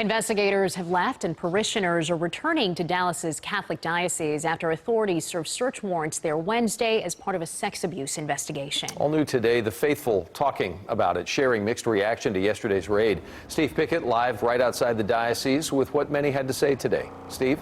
Investigators have left and parishioners are returning to Dallas's Catholic Diocese after authorities served search warrants there Wednesday as part of a sex abuse investigation. All new today, the faithful talking about it, sharing mixed reaction to yesterday's raid. Steve Pickett live right outside the diocese with what many had to say today. Steve?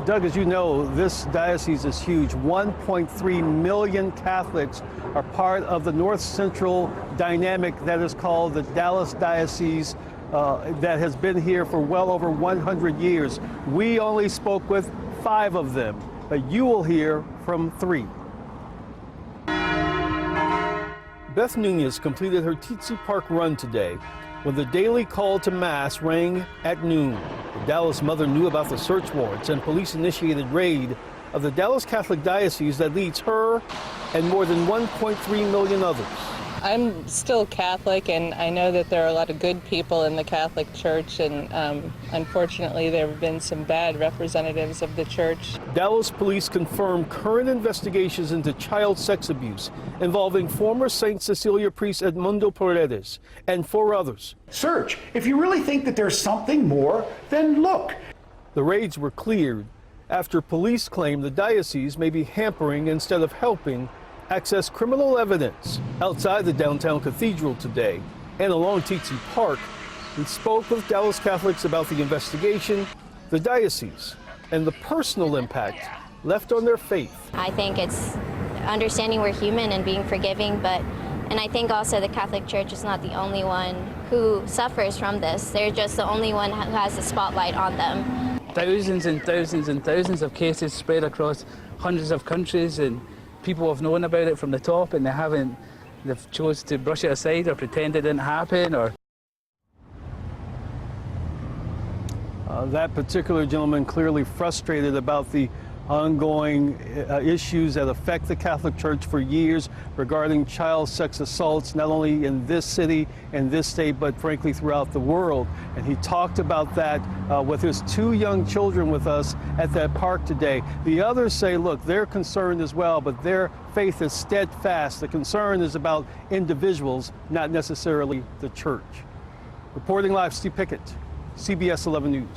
Doug, as you know, this diocese is huge. 1.3 million Catholics are part of the North Central dynamic that is called the Dallas Diocese that has been here for well over 100 years. We only spoke with 5 of them, but you will hear from 3. Beth Nunez completed her Titsy Park run today when the daily call to Mass rang at noon. The Dallas mother knew about the search warrants and police-initiated raid of the Dallas Catholic Diocese that leads her and more than 1.3 million others. I'm still Catholic, and I know that there are a lot of good people in the Catholic Church, and unfortunately there have been some bad representatives of the Church. Dallas police confirm current investigations into child sex abuse involving former St. Cecilia priest Edmundo Paredes and 4 others. Search. If you really think that there's something more, then look. The raids were cleared after police claim the diocese may be hampering instead of helping access criminal evidence. Outside the downtown cathedral today and along Titsy Park, we spoke with Dallas Catholics about the investigation, the diocese, and the personal impact left on their faith. I think it's understanding we're human and being forgiving, and I think also the Catholic Church is not the only one who suffers from this. They're just the only one who has the spotlight on them. Thousands and thousands and thousands of cases spread across hundreds of countries, and people have known about it from the top, and they've chose to brush it aside or pretend it didn't happen. Or that particular gentleman clearly frustrated about the ongoing issues that affect the Catholic Church for years regarding child sex assaults, not only in this city and this state, but frankly throughout the world. And he talked about that with his 2 young children with us at that park today. The others say, look, they're concerned as well, but their faith is steadfast. The concern is about individuals, not necessarily the church. Reporting live, Steve Pickett, CBS 11 News.